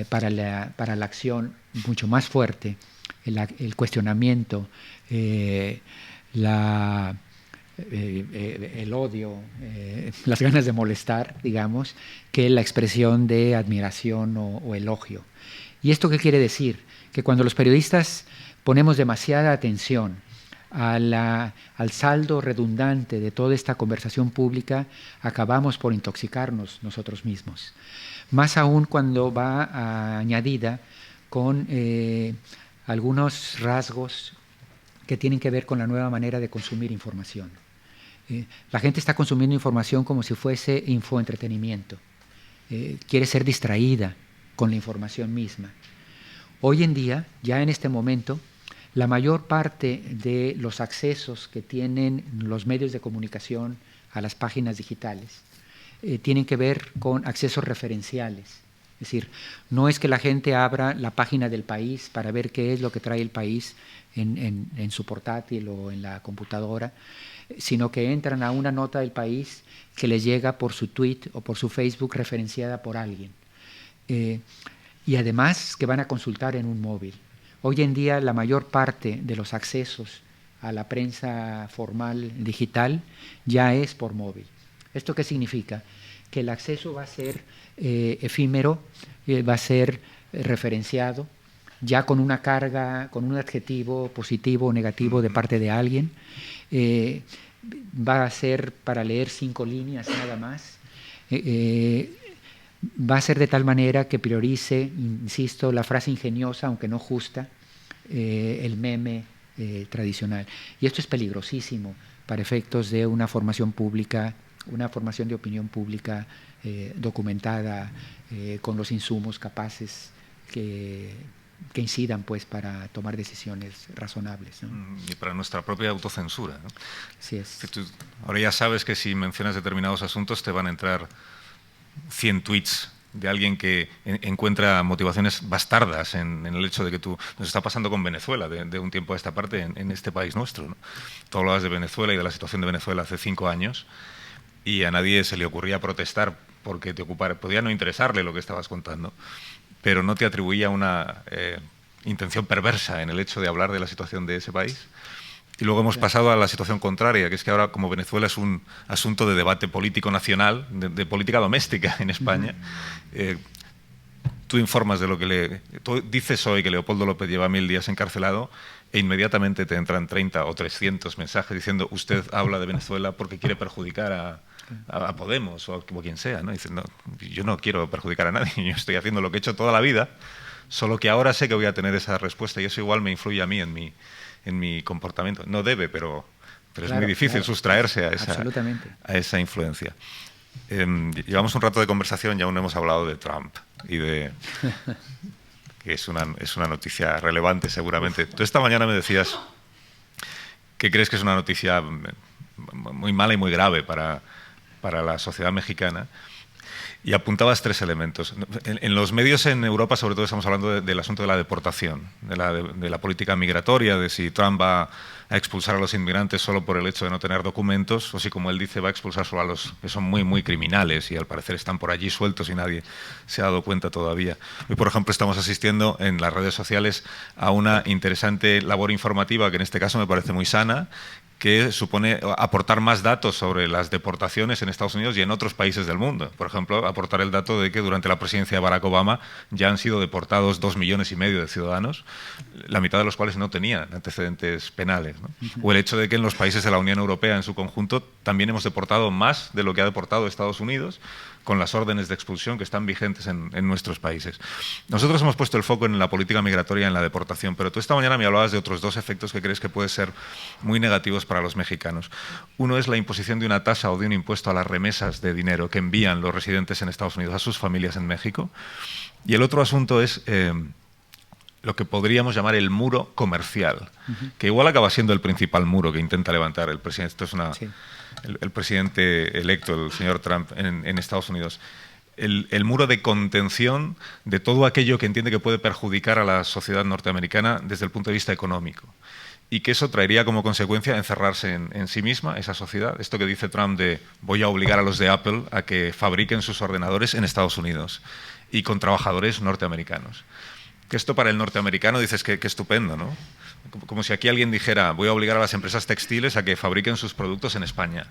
[SPEAKER 3] para la acción mucho más fuerte, el cuestionamiento, el odio, las ganas de molestar, digamos, que la expresión de admiración o elogio. ¿Y esto qué quiere decir? Que cuando los periodistas ponemos demasiada atención al saldo redundante de toda esta conversación pública, acabamos por intoxicarnos nosotros mismos. Más aún cuando va añadida con algunos rasgos que tienen que ver con la nueva manera de consumir información. La gente está consumiendo información como si fuese infoentretenimiento. Quiere ser distraída con la información misma. Hoy en día, ya en este momento, la mayor parte de los accesos que tienen los medios de comunicación a las páginas digitales tienen que ver con accesos referenciales. Es decir, no es que la gente abra la página del país para ver qué es lo que trae el país en su portátil o en la computadora, sino que entran a una nota del país que les llega por su tweet o por su Facebook referenciada por alguien. Y además que van a consultar en un móvil. Hoy en día la mayor parte de los accesos a la prensa formal digital ya es por móvil. ¿Esto qué significa? Que el acceso va a ser efímero, va a ser referenciado, ya con una carga, con un adjetivo positivo o negativo de parte de alguien. Va a ser para leer 5 líneas nada más. Va a ser de tal manera que priorice, insisto, la frase ingeniosa, aunque no justa, el meme tradicional. Y esto es peligrosísimo para efectos de una formación pública, una formación de opinión pública documentada, con los insumos capaces que incidan pues para tomar decisiones razonables, ¿no?
[SPEAKER 2] Y para nuestra propia autocensura, ¿no?
[SPEAKER 3] Así es.
[SPEAKER 2] Ahora ya sabes que si mencionas determinados asuntos te van a entrar 100 tweets de alguien que encuentra motivaciones bastardas en el hecho de que nos está pasando con Venezuela de un tiempo a esta parte en este país nuestro, ¿no? Tú hablabas de Venezuela y de la situación de Venezuela hace 5 años y a nadie se le ocurría protestar porque podía no interesarle lo que estabas contando, pero no te atribuía una intención perversa en el hecho de hablar de la situación de ese país. Y luego hemos pasado a la situación contraria, que es que ahora, como Venezuela es un asunto de debate político nacional, de política doméstica en España, tú informas de lo que tú dices hoy que Leopoldo López lleva 1000 días encarcelado e inmediatamente te entran 30 o 300 mensajes diciendo usted habla de Venezuela porque quiere perjudicar a Podemos o quien sea, ¿no? Dicen, no, yo no quiero perjudicar a nadie, yo estoy haciendo lo que he hecho toda la vida, solo que ahora sé que voy a tener esa respuesta y eso igual me influye a mí en mi comportamiento. No debe, pero es muy difícil sustraerse a esa influencia. Llevamos un rato de conversación y aún no hemos hablado de Trump y de que es una noticia relevante seguramente. Tú esta mañana me decías que crees que es una noticia muy mala y muy grave para la sociedad mexicana y apuntabas 3 elementos. En los medios en Europa sobre todo estamos hablando del asunto de la deportación, de la política migratoria, de si Trump va a expulsar a los inmigrantes solo por el hecho de no tener documentos o si, como él dice, va a expulsar solo a los que son muy, muy criminales y al parecer están por allí sueltos y nadie se ha dado cuenta todavía. Hoy, por ejemplo, estamos asistiendo en las redes sociales a una interesante labor informativa que en este caso me parece muy sana, que supone aportar más datos sobre las deportaciones en Estados Unidos y en otros países del mundo. Por ejemplo, aportar el dato de que durante la presidencia de Barack Obama ya han sido deportados 2,5 millones de ciudadanos, la mitad de los cuales no tenían antecedentes penales, ¿no? O el hecho de que en los países de la Unión Europea en su conjunto también hemos deportado más de lo que ha deportado Estados Unidos, con las órdenes de expulsión que están vigentes en nuestros países. Nosotros hemos puesto el foco en la política migratoria, en la deportación, pero tú esta mañana me hablabas de otros 2 efectos que crees que pueden ser muy negativos para los mexicanos. Uno es la imposición de una tasa o de un impuesto a las remesas de dinero que envían los residentes en Estados Unidos a sus familias en México. Y el otro asunto es lo que podríamos llamar el muro comercial, que igual acaba siendo el principal muro que intenta levantar el presidente. Esto es el presidente electo, el señor Trump, en Estados Unidos. El muro de contención de todo aquello que entiende que puede perjudicar a la sociedad norteamericana desde el punto de vista económico. Y que eso traería como consecuencia encerrarse en sí misma, esa sociedad. Esto que dice Trump de voy a obligar a los de Apple a que fabriquen sus ordenadores en Estados Unidos y con trabajadores norteamericanos. Que esto para el norteamericano dices que estupendo, ¿no? Como si aquí alguien dijera voy a obligar a las empresas textiles a que fabriquen sus productos en España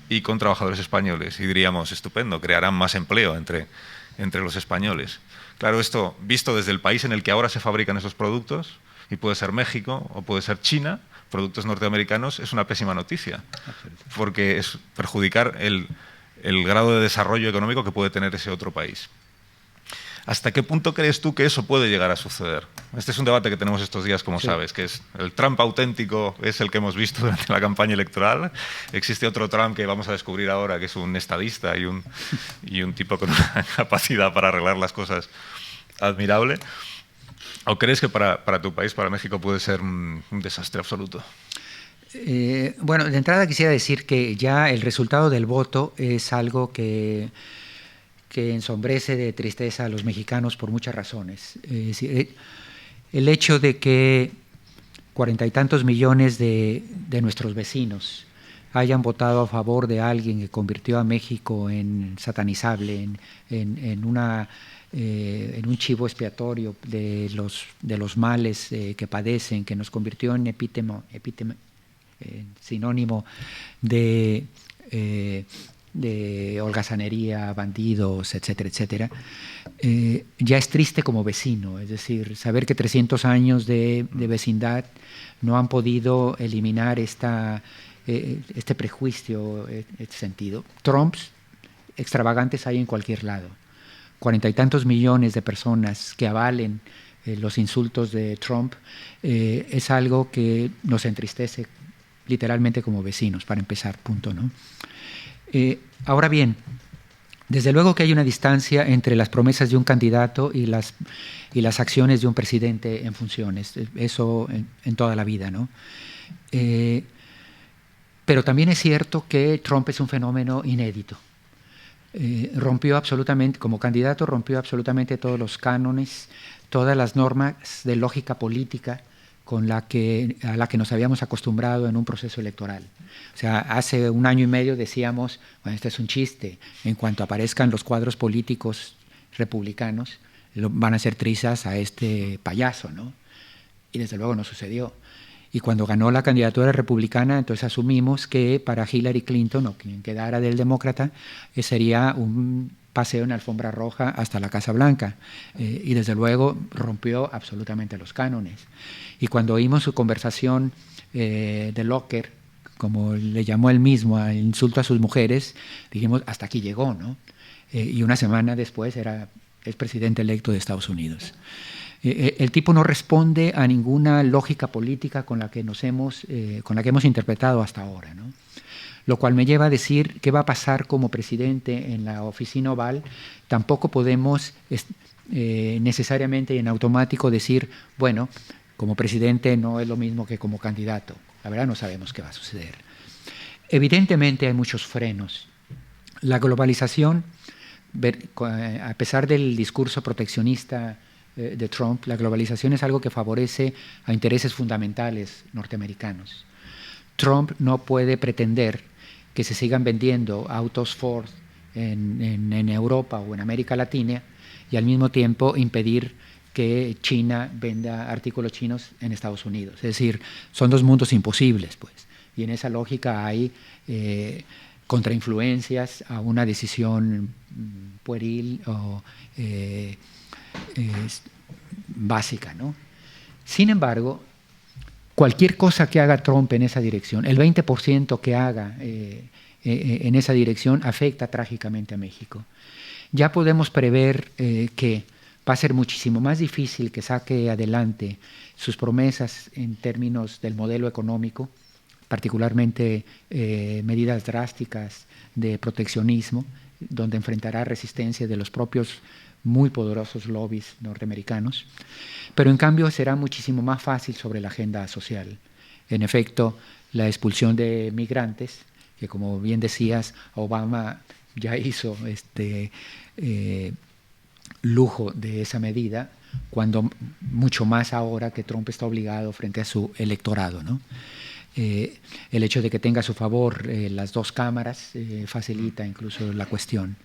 [SPEAKER 2] y con trabajadores españoles. Y diríamos, estupendo, crearán más empleo entre los españoles. Claro, esto visto desde el país en el que ahora se fabrican esos productos, y puede ser México o puede ser China, productos norteamericanos, es una pésima noticia, porque es perjudicar el grado de desarrollo económico que puede tener ese otro país. ¿Hasta qué punto crees tú que eso puede llegar a suceder? Este es un debate que tenemos estos días, como sabes, que es el Trump auténtico es el que hemos visto durante la campaña electoral. Existe otro Trump que vamos a descubrir ahora, que es un estadista y un tipo con una capacidad para arreglar las cosas admirable. ¿O crees que para tu país, para México, puede ser un desastre absoluto?
[SPEAKER 3] Bueno, de entrada quisiera decir que ya el resultado del voto es algo que ensombrece de tristeza a los mexicanos por muchas razones. Es decir, el hecho de que 40 y tantos millones de nuestros vecinos hayan votado a favor de alguien que convirtió a México en satanizable, en un chivo expiatorio de los males que padecen, que nos convirtió en sinónimo de holgazanería, bandidos, etcétera, etcétera, ya es triste como vecino. Es decir, saber que 300 años de vecindad no han podido eliminar este prejuicio, este sentido. Trumps extravagantes hay en cualquier lado. 40 y tantos millones de personas que avalen los insultos de Trump es algo que nos entristece literalmente como vecinos, para empezar, punto, ¿no? Ahora bien, desde luego que hay una distancia entre las promesas de un candidato y las acciones de un presidente en funciones, eso en toda la vida, ¿no? Pero también es cierto que Trump es un fenómeno inédito. Rompió absolutamente, como candidato, rompió absolutamente todos los cánones, todas las normas de lógica política a la que nos habíamos acostumbrado en un proceso electoral. O sea, hace 1 año y medio decíamos, bueno, este es un chiste, en cuanto aparezcan los cuadros políticos republicanos, van a hacer trizas a este payaso, ¿no? Y desde luego no sucedió. Y cuando ganó la candidatura republicana, entonces asumimos que para Hillary Clinton, o quien quedara del demócrata, sería un paseo en alfombra roja hasta la Casa Blanca, y desde luego rompió absolutamente los cánones. Y cuando oímos su conversación de Locker, como le llamó él mismo, al insulto a sus mujeres, dijimos, hasta aquí llegó, ¿no? Y una semana después es presidente electo de Estados Unidos. El tipo no responde a ninguna lógica política con la que hemos interpretado hasta ahora, ¿no? Lo cual me lleva a decir qué va a pasar como presidente en la oficina oval. Tampoco podemos necesariamente y en automático decir, bueno, como presidente no es lo mismo que como candidato. La verdad no sabemos qué va a suceder. Evidentemente hay muchos frenos. La globalización, a pesar del discurso proteccionista de Trump, la globalización es algo que favorece a intereses fundamentales norteamericanos. Trump no puede pretender que se sigan vendiendo autos Ford en Europa o en América Latina y al mismo tiempo impedir que China venda artículos chinos en Estados Unidos. Es decir, son dos mundos imposibles, pues. Y en esa lógica hay contrainfluencias a una decisión pueril o básica, ¿no? Sin embargo, cualquier cosa que haga Trump en esa dirección, el 20% que haga en esa dirección afecta trágicamente a México. Ya podemos prever que va a ser muchísimo más difícil que saque adelante sus promesas en términos del modelo económico, particularmente medidas drásticas de proteccionismo, donde enfrentará resistencia de los propios muy poderosos lobbies norteamericanos, pero en cambio será muchísimo más fácil sobre la agenda social. En efecto, la expulsión de migrantes, que como bien decías, Obama ya hizo lujo de esa medida, cuando mucho más ahora que Trump está obligado frente a su electorado, ¿no? El hecho de que tenga a su favor las dos cámaras facilita incluso la cuestión.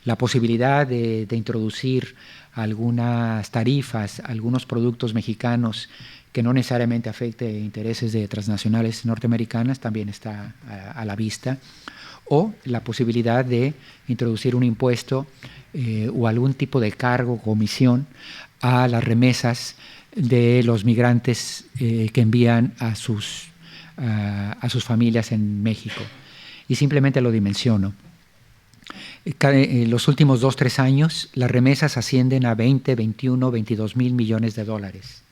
[SPEAKER 3] La posibilidad de introducir algunas tarifas, algunos productos mexicanos que no necesariamente afecte intereses de transnacionales norteamericanas también está a la vista, o la posibilidad de introducir un impuesto o algún tipo de cargo o comisión a las remesas de los migrantes que envían a sus familias en México. Y simplemente lo dimensiono. En los últimos 2-3 años, las remesas ascienden a 20, 21, 22 mil millones de dólares.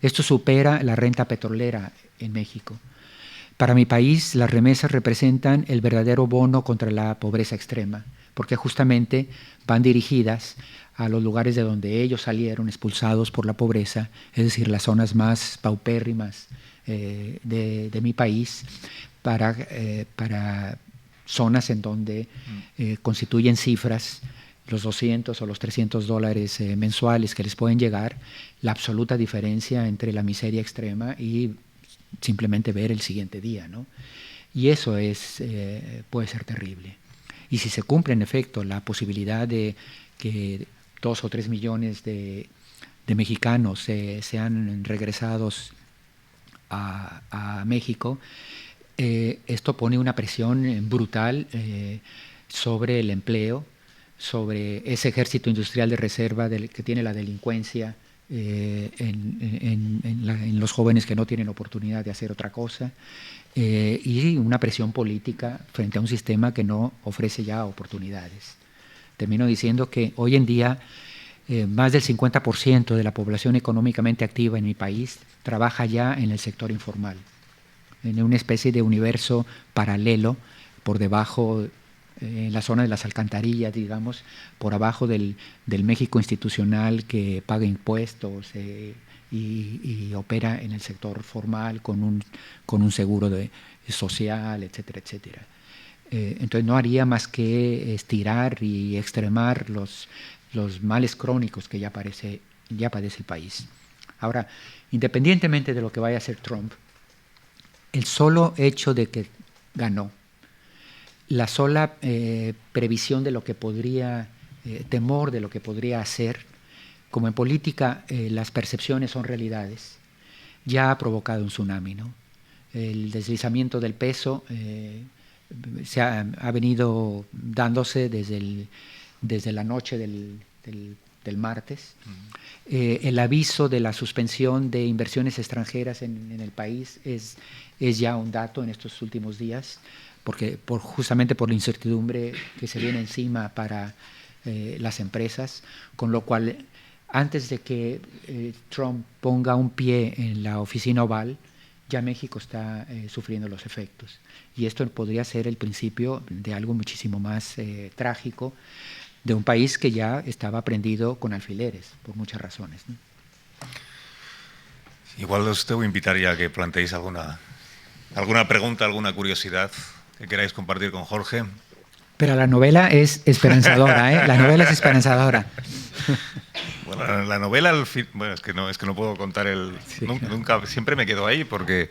[SPEAKER 3] Esto supera la renta petrolera en México. Para mi país, las remesas representan el verdadero bono contra la pobreza extrema, porque justamente van dirigidas a los lugares de donde ellos salieron expulsados por la pobreza, es decir, las zonas más paupérrimas de mi país, para zonas en donde constituyen cifras, los 200 o los 300 dólares mensuales que les pueden llegar, la absoluta diferencia entre la miseria extrema y simplemente ver el siguiente día, ¿no? Y eso puede ser terrible. Y si se cumple en efecto la posibilidad de que 2 o 3 millones de mexicanos sean regresados a México, esto pone una presión brutal sobre el empleo, sobre ese ejército industrial de reserva que tiene la delincuencia en los jóvenes que no tienen oportunidad de hacer otra cosa, y una presión política frente a un sistema que no ofrece ya oportunidades. Termino diciendo que hoy en día más del 50% de la población económicamente activa en mi país trabaja ya en el sector informal, en una especie de universo paralelo por debajo, en la zona de las alcantarillas, digamos, por abajo del México institucional que paga impuestos y opera en el sector formal con un seguro social, etcétera, etcétera. Entonces no haría más que estirar y extremar los males crónicos que ya padece el país. Ahora, independientemente de lo que vaya a hacer Trump, el solo hecho de que ganó, la sola previsión de lo que podría, temor de lo que podría hacer, como en política las percepciones son realidades, ya ha provocado un tsunami, ¿no? El deslizamiento del peso ha venido dándose desde desde la noche del martes. El aviso de la suspensión de inversiones extranjeras en el país es ya un dato en estos últimos días, porque justamente por la incertidumbre que se viene encima para las empresas, con lo cual antes de que Trump ponga un pie en la oficina oval, ya México está sufriendo los efectos. Y esto podría ser el principio de algo muchísimo más trágico, de un país que ya estaba prendido con alfileres, por muchas razones, ¿no?
[SPEAKER 2] Igual os debo invitar ya a que planteéis alguna pregunta, alguna curiosidad que queráis compartir con Jorge.
[SPEAKER 3] Pero la novela es esperanzadora, ¿eh? La novela es esperanzadora.
[SPEAKER 2] Bueno, la novela, bueno, es que no puedo contar
[SPEAKER 3] Sí,
[SPEAKER 2] nunca, siempre me quedo ahí porque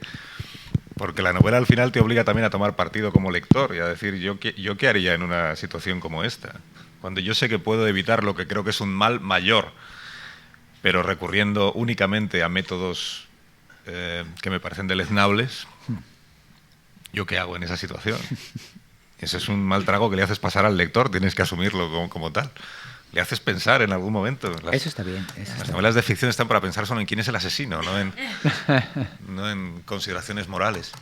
[SPEAKER 2] la novela al final te obliga también a tomar partido como lector y a decir, ¿yo qué haría en una situación como esta? Cuando yo sé que puedo evitar lo que creo que es un mal mayor, pero recurriendo únicamente a métodos que me parecen deleznables, ¿yo qué hago en esa situación? Ese es un mal trago que le haces pasar al lector, tienes que asumirlo como tal. Le haces pensar en algún momento.
[SPEAKER 3] Eso está bien.
[SPEAKER 2] Las novelas de ficción están para pensar solo en quién es el asesino, no en consideraciones morales.